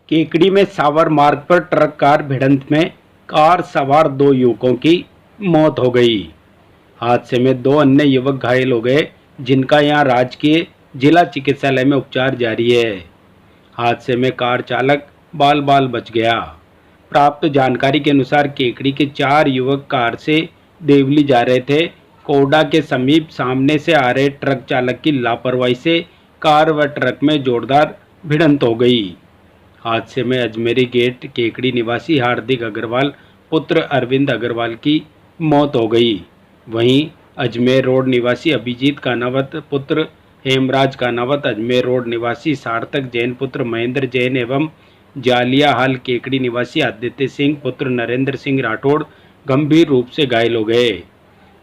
केकड़ी में सावर मार्ग पर ट्रक कार भिड़ंत में कार सवार 2 युवकों की मौत हो गई। हादसे में 2 अन्य युवक घायल हो गए, जिनका यहां राजकीय जिला चिकित्सालय में उपचार जारी है। हादसे में कार चालक बाल बाल बच गया। प्राप्त जानकारी के अनुसार केकड़ी के 4 युवक कार से देवली जा रहे थे। कोडा के समीप सामने से आ रहे ट्रक चालक की लापरवाही से कार व ट्रक में जोरदार भिड़ंत हो गई। हादसे में अजमेरी गेट केकड़ी निवासी हार्दिक अग्रवाल पुत्र अरविंद अग्रवाल की मौत हो गई। वहीं अजमेर रोड निवासी अभिजीत कानावत पुत्र हेमराज कानावत, अजमेर रोड निवासी सार्थक जैन पुत्र महेंद्र जैन एवं जालिया हाल केकड़ी निवासी आदित्य सिंह पुत्र नरेंद्र सिंह राठौड़ गंभीर रूप से घायल हो गए।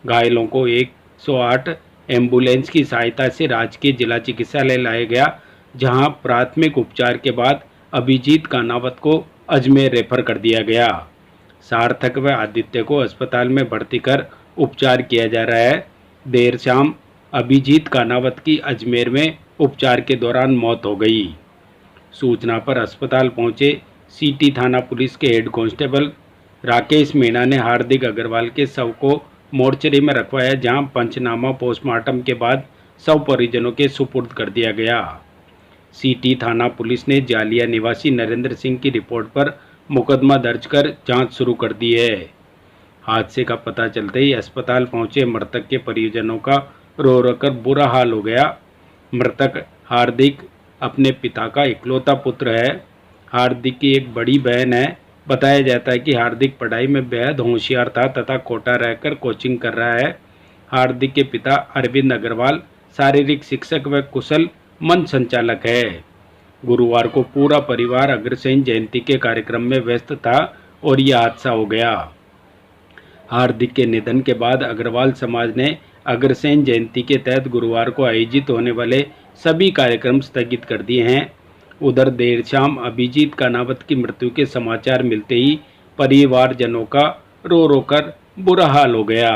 घायलों को 108 एम्बुलेंस की सहायता से राजकीय जिला चिकित्सालय लाया गया, जहां प्राथमिक उपचार के बाद अभिजीत कानावत को अजमेर रेफर कर दिया गया। सार्थक व आदित्य को अस्पताल में भर्ती कर उपचार किया जा रहा है। देर शाम अभिजीत कानावत की अजमेर में उपचार के दौरान मौत हो गई। सूचना पर अस्पताल पहुंचे सिटी थाना पुलिस के हेड कांस्टेबल राकेश मीणा ने हार्दिक अग्रवाल के शव को मोर्चरी में रखवाया, जहां पंचनामा पोस्टमार्टम के बाद शव परिजनों के सुपुर्द कर दिया गया। सिटी थाना पुलिस ने जालिया निवासी नरेंद्र सिंह की रिपोर्ट पर मुकदमा दर्ज कर जांच शुरू कर दी है। हादसे का पता चलते ही अस्पताल पहुंचे मृतक के परिजनों का रो रो कर बुरा हाल हो गया। मृतक हार्दिक अपने पिता का इकलौता पुत्र है। हार्दिक की एक बड़ी बहन है। बताया जाता है कि हार्दिक पढ़ाई में बेहद होशियार था तथा कोटा रहकर कोचिंग कर रहा है। हार्दिक के पिता अरविंद अग्रवाल शारीरिक शिक्षक व कुशल मंच संचालक है। गुरुवार को पूरा परिवार अग्रसेन जयंती के कार्यक्रम में व्यस्त था और यह हादसा हो गया। हार्दिक के निधन के बाद अग्रवाल समाज ने अग्रसेन जयंती के तहत गुरुवार को आयोजित होने वाले सभी कार्यक्रम स्थगित कर दिए हैं। उधर देर शाम अभिजीत कानावत की मृत्यु के समाचार मिलते ही परिवारजनों का रो रो कर बुरा हाल हो गया।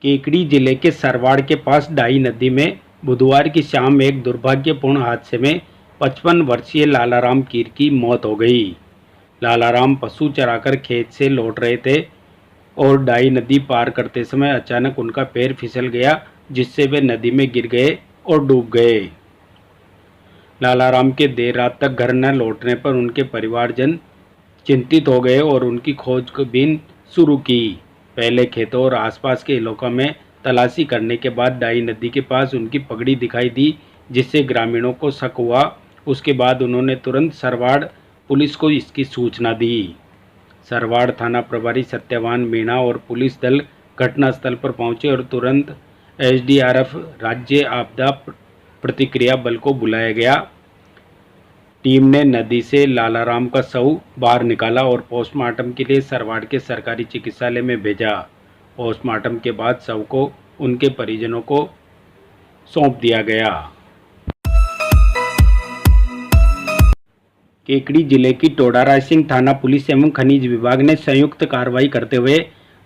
केकड़ी जिले के सरवाड़ के पास डाई नदी में बुधवार की शाम एक दुर्भाग्यपूर्ण हादसे में 55 वर्षीय लालाराम कीर की मौत हो गई। लालाराम पशु चराकर खेत से लौट रहे थे और डाई नदी पार करते समय अचानक उनका पैर फिसल गया, जिससे वे नदी में गिर गए और डूब गए। लालाराम के देर रात तक घर न लौटने पर उनके परिवारजन चिंतित हो गए और उनकी खोजबीन शुरू की। पहले खेतों और आसपास के इलाकों में तलाशी करने के बाद डाई नदी के पास उनकी पगड़ी दिखाई दी, जिससे ग्रामीणों को शक हुआ। उसके बाद उन्होंने तुरंत सरवाड़ पुलिस को इसकी सूचना दी। सरवाड़ थाना प्रभारी सत्यवान मीणा और पुलिस दल घटनास्थल पर पहुंचे और तुरंत एसडीआरएफ राज्य आपदा प्रतिक्रिया बल को बुलाया गया। टीम ने नदी से लालाराम का शव बाहर निकाला और पोस्टमार्टम के लिए सरवाड़ के सरकारी चिकित्सालय में भेजा। पोस्टमार्टम के बाद शव को उनके परिजनों को सौंप दिया गया। केकड़ी जिले की टोडा रायसिंह थाना पुलिस एवं खनिज विभाग ने संयुक्त कार्रवाई करते हुए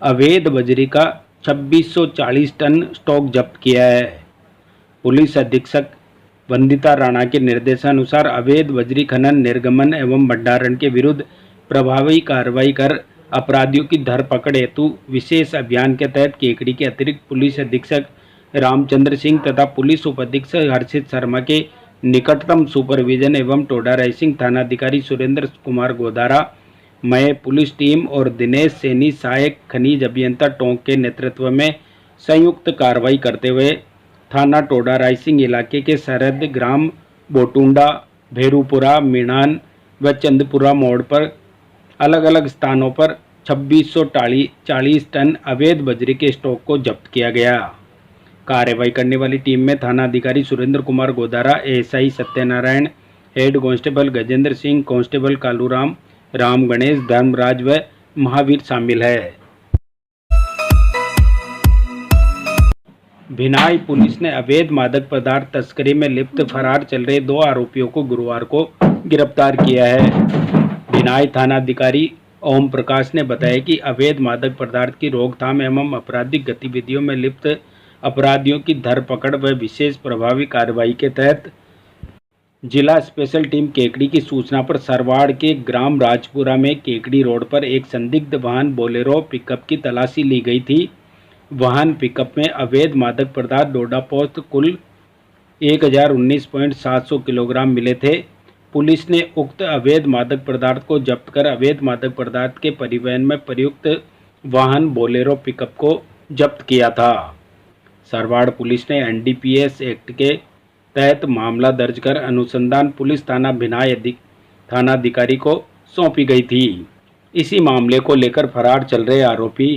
अवैध बजरी का 2640 टन स्टॉक जब्त किया है। पुलिस अधीक्षक वंदिता राणा के निर्देशानुसार अवैध बजरी खनन, निर्गमन एवं भंडारण के विरुद्ध प्रभावी कार्रवाई कर अपराधियों की धरपकड़ हेतु विशेष अभियान के तहत केकड़ी के अतिरिक्त पुलिस अधीक्षक रामचंद्र सिंह तथा पुलिस उप अधीक्षक हर्षित शर्मा के निकटतम सुपरविजन एवं टोडा रायसिंह थानाधिकारी सुरेंद्र कुमार गोदारा, मय पुलिस टीम और दिनेश सैनी सहायक खनिज अभियंता टोंक के नेतृत्व में संयुक्त कार्रवाई करते हुए थाना टोडा रायसिंह इलाके के सरहद ग्राम बोटुंडा, भेरूपुरा, मीणान व चंदपुरा मोड़ पर अलग अलग स्थानों पर 2640 टन अवैध बजरी के स्टॉक को जब्त किया गया। कार्रवाई करने वाली टीम में थानाधिकारी Surendra Kumar Godara, ASI Satyanarayan, head constable Gajendra Singh, constable Kaluram, Ram Ganesh, Dharmraj व महावीर शामिल है। भिनाई पुलिस ने अवैध मादक पदार्थ तस्करी में लिप्त फरार चल रहे 2 आरोपियों को गुरुवार को गिरफ्तार किया है। भिनाई थानाधिकारी ओम प्रकाश ने बताया कि अवैध मादक पदार्थ की रोकथाम एवं आपराधिक गतिविधियों में लिप्त अपराधियों की धरपकड़ व विशेष प्रभावी कार्रवाई के तहत जिला स्पेशल टीम केकड़ी की सूचना पर सरवाड़ के ग्राम राजपुरा में केकड़ी रोड पर एक संदिग्ध वाहन बोलेरो पिकअप की तलाशी ली गई थी। वाहन पिकअप में अवैध मादक पदार्थ डोडा पोस्त कुल 1019.700 किलोग्राम मिले थे। पुलिस ने उक्त अवैध मादक पदार्थ को जब्त कर अवैध मादक पदार्थ के परिवहन में प्रयुक्त वाहन बोलेरो पिकअप को जब्त किया था। सरवाड़ पुलिस ने एनडीपीएस एक्ट के तहत मामला दर्ज कर अनुसंधान पुलिस थाना भिनाई थानाधिकारी को सौंपी गई थी। इसी मामले को लेकर फरार चल रहे आरोपी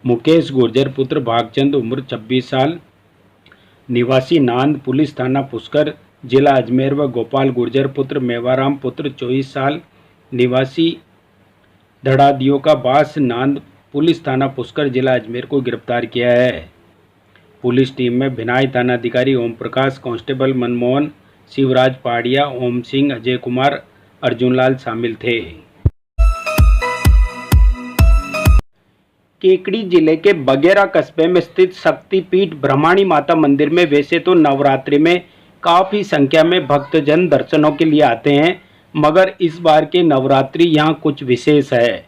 मुकेश गुर्जर पुत्र भागचंद उम्र 26 साल निवासी नांद पुलिस थाना पुष्कर जिला अजमेर व गोपाल गुर्जर पुत्र मेवाराम पुत्र 24 साल निवासी धड़ादियों का बास नांद पुलिस थाना पुष्कर जिला अजमेर को गिरफ्तार किया है। पुलिस टीम में भिनाई थानाधिकारी ओम प्रकाश, कांस्टेबल मनमोहन, शिवराज पहाड़िया, ओम सिंह, अजय कुमार, अर्जुनलाल शामिल थे। केकड़ी जिले के बगेरा कस्बे में स्थित शक्तिपीठ ब्रह्माणी माता मंदिर में वैसे तो नवरात्रि में काफ़ी संख्या में भक्तजन दर्शनों के लिए आते हैं, मगर इस बार के नवरात्रि यहाँ कुछ विशेष है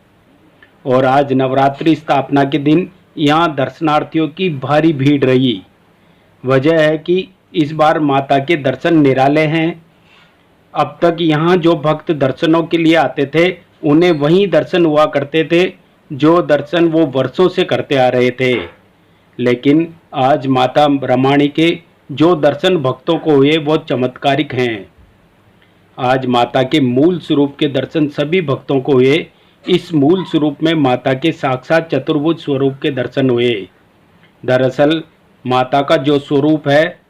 और आज नवरात्रि स्थापना के दिन यहाँ दर्शनार्थियों की भारी भीड़ रही। वजह है कि इस बार माता के दर्शन निराले हैं। अब तक यहाँ जो भक्त दर्शनों के लिए आते थे उन्हें वहीं दर्शन हुआ करते थे जो दर्शन वो वर्षों से करते आ रहे थे, लेकिन आज माता ब्रह्माणी के जो दर्शन भक्तों को हुए वो चमत्कारिक हैं। आज माता के मूल स्वरूप के दर्शन सभी भक्तों को हुए। इस मूल स्वरूप में माता के साक्षात चतुर्भुज स्वरूप के दर्शन हुए। दरअसल माता का जो स्वरूप है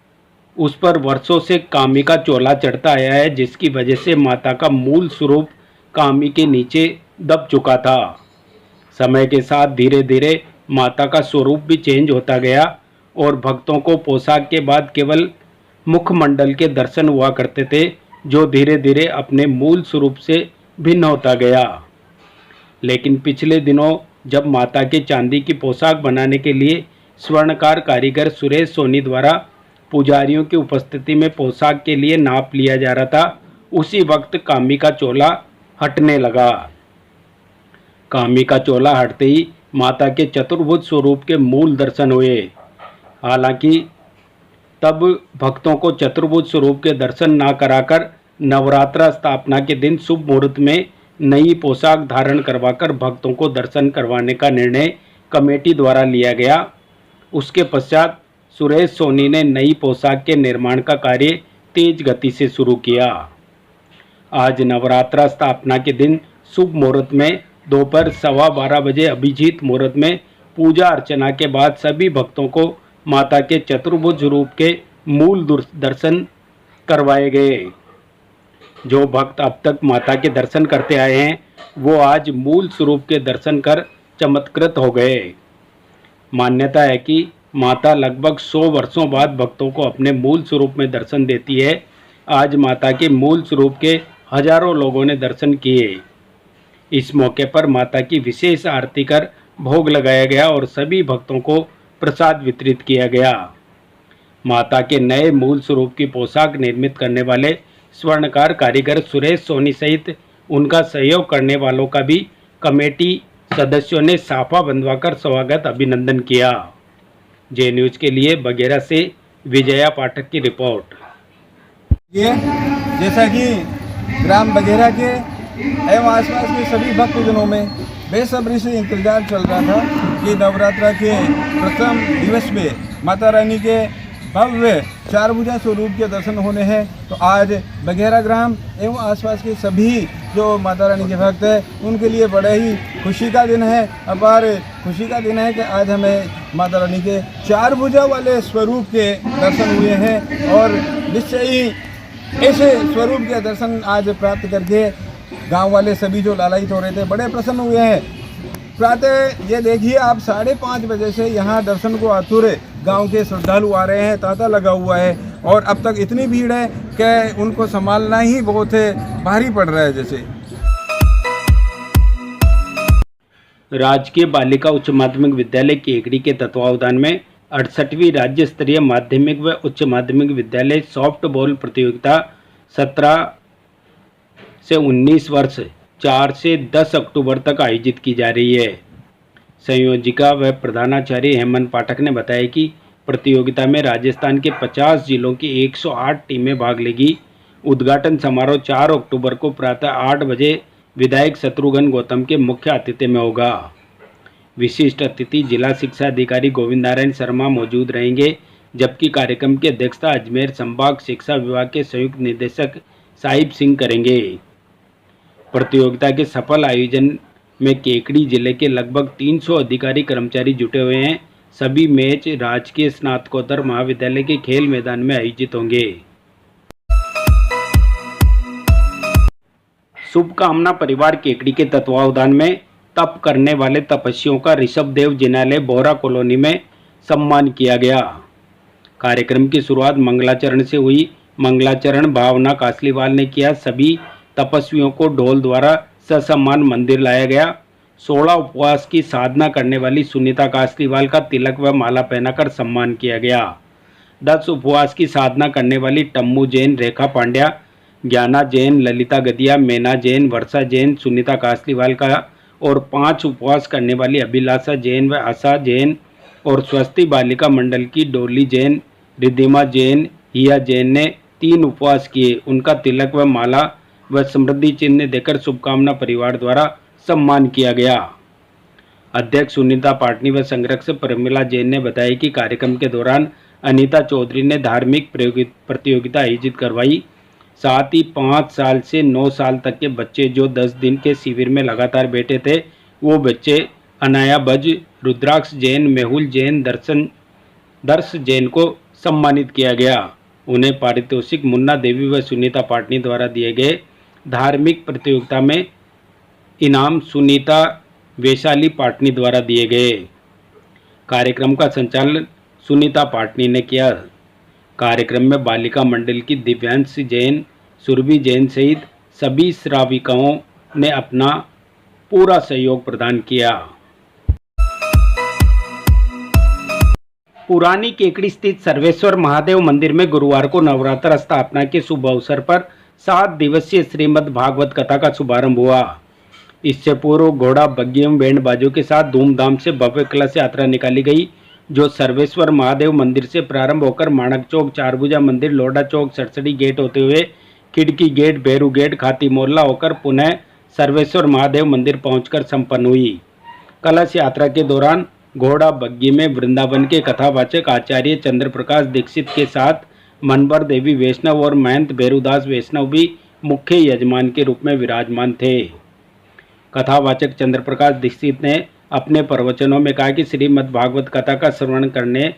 उस पर वर्षों से कामी का चोला चढ़ता आया है, जिसकी वजह से माता का मूल स्वरूप कामी के नीचे दब चुका था। समय के साथ धीरे धीरे माता का स्वरूप भी चेंज होता गया और भक्तों को पोशाक के बाद केवल मुखमंडल के दर्शन हुआ करते थे, जो धीरे धीरे अपने मूल स्वरूप से भिन्न होता गया। लेकिन पिछले दिनों जब माता के चांदी की पोशाक बनाने के लिए स्वर्णकार कारीगर सुरेश सोनी द्वारा पुजारियों की उपस्थिति में पोशाक के लिए नाप लिया जा रहा था, उसी वक्त कामी का चोला हटने लगा। कामी का चोला हटते ही माता के चतुर्भुज स्वरूप के मूल दर्शन हुए। हालांकि तब भक्तों को चतुर्भुज स्वरूप के दर्शन ना कराकर नवरात्रा स्थापना के दिन शुभ मुहूर्त में नई पोशाक धारण करवाकर भक्तों को दर्शन करवाने का निर्णय कमेटी द्वारा लिया गया। उसके पश्चात सुरेश सोनी ने नई पोशाक के निर्माण का कार्य तेज गति से शुरू किया। आज नवरात्रा स्थापना के दिन शुभ मुहूर्त में दोपहर 12:15 बजे अभिजीत मुहूर्त में पूजा अर्चना के बाद सभी भक्तों को माता के चतुर्भुज रूप के मूल दर्शन करवाए गए। जो भक्त अब तक माता के दर्शन करते आए हैं वो आज मूल स्वरूप के दर्शन कर चमत्कृत हो गए। मान्यता है कि माता लगभग 100 वर्षों बाद भक्तों को अपने मूल स्वरूप में दर्शन देती है। आज माता के मूल स्वरूप के हजारों लोगों ने दर्शन किए। इस मौके पर माता की विशेष आरती कर भोग लगाया गया और सभी भक्तों को प्रसाद वितरित किया गया। माता के नए मूल स्वरूप की पोशाक निर्मित करने वाले स्वर्णकार कारीगर सुरेश सोनी सहित उनका सहयोग करने वालों का भी कमेटी सदस्यों ने साफा बंधवाकर स्वागत अभिनंदन किया। जे न्यूज के लिए बगेरा से विजया पाठक की रिपोर्ट। ये जैसा कि ग्राम बगेरा के एवं आसपास के सभी भक्तजनों में बेसब्री से इंतजार चल रहा था कि नवरात्रा के प्रथम दिवस में माता रानी के भव्य चारभुजा स्वरूप के दर्शन होने हैं। तो आज बगेरा ग्राम एवं आसपास के सभी जो माता रानी के भक्त हैं उनके लिए बड़े ही खुशी का दिन है, अपार खुशी का दिन है कि आज हमें माता रानी के चारभुजा वाले स्वरूप के दर्शन हुए हैं और निश्चय ही ऐसे स्वरूप के दर्शन आज प्राप्त करके गांव वाले सभी जो लालायित हो रहे थे बड़े प्रसन्न हुए हैं। प्रातः ये देखिए आप 5:30 बजे से यहाँ दर्शन को आतुर गांव के श्रद्धालु आ रहे हैं, तांता लगा हुआ है और अब तक इतनी भीड़ है कि उनको संभालना ही बहुत भारी पड़ रहा है। जैसे राजकीय बालिका उच्च माध्यमिक विद्यालय केकड़ी के तत्वावधान में 68वीं राज्य स्तरीय माध्यमिक व उच्च माध्यमिक विद्यालय सॉफ्ट बॉल प्रतियोगिता 17 से 19 वर्ष 4 से 10 अक्टूबर तक आयोजित की जा रही है। संयोजिका व प्रधानाचार्य हेमंत पाठक ने बताया कि प्रतियोगिता में राजस्थान के 50 जिलों की 108 टीमें भाग लेगी। उद्घाटन समारोह 4 अक्टूबर को प्रातः 8 बजे विधायक शत्रुघ्न गौतम के मुख्य आतिथ्य में होगा। विशिष्ट अतिथि जिला शिक्षा अधिकारी गोविंद नारायण शर्मा मौजूद रहेंगे, जबकि कार्यक्रम की अध्यक्षता अजमेर संभाग शिक्षा विभाग के संयुक्त निदेशक साहिब सिंह करेंगे। प्रतियोगिता के सफल आयोजन में केकड़ी जिले के लगभग 300 अधिकारी कर्मचारी जुटे हुए हैं। सभी मैच राजकीय स्नातकोत्तर महाविद्यालय के खेल मैदान में आयोजित होंगे। शुभकामना परिवार केकड़ी के तत्वावधान में तप करने वाले तपस्वियों का ऋषभदेव जिनालय बोहरा कॉलोनी में सम्मान किया गया। कार्यक्रम की शुरुआत मंगलाचरण से हुई। मंगलाचरण भावना कासलीवाल ने किया। सभी तपस्वियों को ढोल द्वारा ससम्मान मंदिर लाया गया। 16 उपवास की साधना करने वाली सुनीता कासलीवाल का तिलक व माला पहनाकर सम्मान किया गया। 10 उपवास की साधना करने वाली टम्मू जैन, रेखा पांड्या, ज्ञाना जैन, ललिता गदिया, मैना जैन, वर्षा जैन, सुनीता कासलीवाल का और 5 उपवास करने वाली अभिलाषा जैन व आशा जैन और स्वस्ति बालिका मंडल की डोली जैन, रिद्धिमा जैन, हिया जैन ने 3 उपवास किए। उनका तिलक व माला व समृद्धि चिन्ह देकर शुभकामना परिवार द्वारा सम्मान किया गया। अध्यक्ष सुनीता पाटनी व संरक्षक प्रमिला जैन ने बताया कि कार्यक्रम के दौरान अनीता चौधरी ने धार्मिक प्रतियोगिता आयोजित करवाई। साथ ही 5 साल से 9 साल तक के बच्चे जो 10 दिन के शिविर में लगातार बैठे थे, वो बच्चे अनाया बज, रुद्राक्ष जैन, मेहुल जैन, दर्श जैन को सम्मानित किया गया। उन्हें पारितोषिक मुन्ना देवी व सुनीता पाटनी द्वारा दिए गए। धार्मिक प्रतियोगिता में इनाम सुनीता वैशाली पाटनी द्वारा दिए गए। कार्यक्रम का संचालन सुनीता पाटनी ने किया। कार्यक्रम में बालिका मंडल की दिव्यांश जैन, सुरभि जैन सहित सभी श्राविकाओं ने अपना पूरा सहयोग प्रदान किया। पुरानी केकड़ी स्थित सर्वेश्वर महादेव मंदिर में गुरुवार को नवरात्र स्थापना के शुभ अवसर पर 7 दिवसीय श्रीमद् भागवत कथा का शुभारंभ हुआ। इससे पूर्व घोड़ा बग्घी एवं बैंड बाजों के साथ धूमधाम से भव्य कलश यात्रा निकाली गई, जो सर्वेश्वर महादेव मंदिर से प्रारंभ होकर माणक चौक, चारभुजा मंदिर, लोढ़ा चौक, सरसड़ी गेट होते हुए खिड़की गेट, बेरू गेट, खाती मोहल्ला होकर पुनः सर्वेश्वर महादेव मंदिर पहुंचकर संपन्न हुई। कलश यात्रा के दौरान घोड़ा बग्घी में वृंदावन के कथावाचक आचार्य चंद्र प्रकाश दीक्षित के साथ मनबर देवी वैष्णव और महंत भैरूदास वैष्णव भी मुख्य यजमान के रूप में विराजमान थे। कथावाचक चंद्र प्रकाश दीक्षित ने अपने प्रवचनों में कहा कि श्रीमद् भागवत कथा का श्रवण करने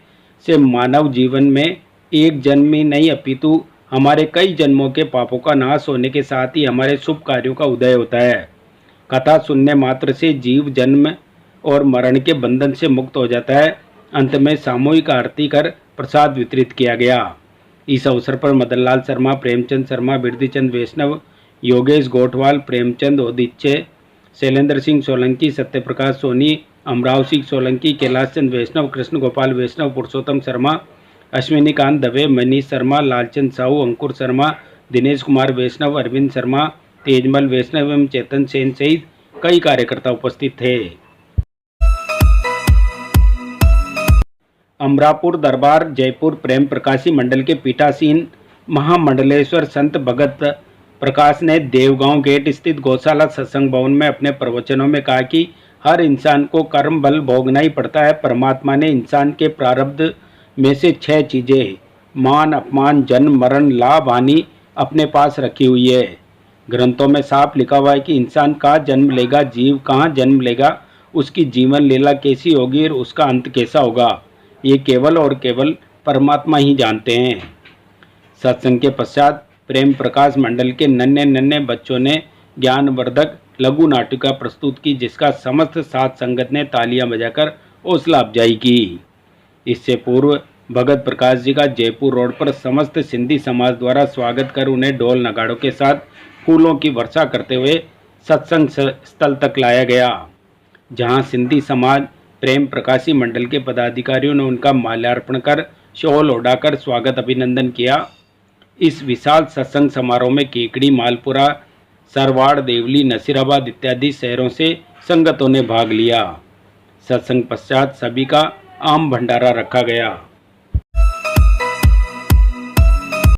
से मानव जीवन में एक जन्म ही नहीं अपितु हमारे कई जन्मों के पापों का नाश होने के साथ ही हमारे शुभ कार्यों का उदय होता है। कथा सुनने मात्र से जीव जन्म और मरण के बंधन से मुक्त हो जाता है। अंत में सामूहिक आरती कर प्रसाद वितरित किया गया। इस अवसर पर मदनलाल शर्मा, प्रेमचंद शर्मा, बिरदीचंद वैष्णव, योगेश गोठवाल, प्रेमचंद ओदिच्चे, शैलेंद्र सिंह सोलंकी, सत्यप्रकाश सोनी, अमराव सिंह सोलंकी, कैलाश चंद वैष्णव, कृष्ण गोपाल वैष्णव, पुरुषोत्तम शर्मा, अश्विनी कांत दवे, मनीष शर्मा, लालचंद साहू, अंकुर शर्मा, दिनेश कुमार वैष्णव, अरविंद शर्मा, तेजमल वैष्णव एवं चेतन सेन सहित कई कार्यकर्ता उपस्थित थे। अमरापुर दरबार जयपुर प्रेम प्रकाशी मंडल के पीठासीन महामंडलेश्वर संत भगत प्रकाश ने देवगांव गेट स्थित गौशाला सत्संग भवन में अपने प्रवचनों में कहा कि हर इंसान को कर्म बल भोगना ही पड़ता है। परमात्मा ने इंसान के प्रारब्ध में से 6 चीजें मान, अपमान, जन्म, मरण, लाभ, हानि अपने पास रखी हुई है। ग्रंथों में साफ लिखा हुआ है कि इंसान कहाँ जन्म लेगा, जीव कहाँ जन्म लेगा, उसकी जीवन लीला कैसी होगी और उसका अंत कैसा होगा, ये केवल और केवल परमात्मा ही जानते हैं। सत्संग के पश्चात प्रेम प्रकाश मंडल के नन्हे नन्हे बच्चों ने ज्ञानवर्धक लघु नाटिका प्रस्तुत की, जिसका समस्त साथ संगत ने तालियां बजाकर हौसला अफजाई की। इससे पूर्व भगत प्रकाश जी का जयपुर रोड पर समस्त सिंधी समाज द्वारा स्वागत कर उन्हें ढोल नगाड़ों के साथ फूलों की वर्षा करते हुए सत्संग स्थल तक लाया गया, जहां सिंधी समाज प्रेम प्रकाशी मंडल के पदाधिकारियों ने उनका माल्यार्पण कर शॉल ओढ़ाकर स्वागत अभिनंदन किया। इस विशाल सत्संग समारोह में केकड़ी, मालपुरा, सरवाड़, देवली, नसीराबाद इत्यादि शहरों से संगतों ने भाग लिया। सत्संग पश्चात सभी का आम भंडारा रखा गया।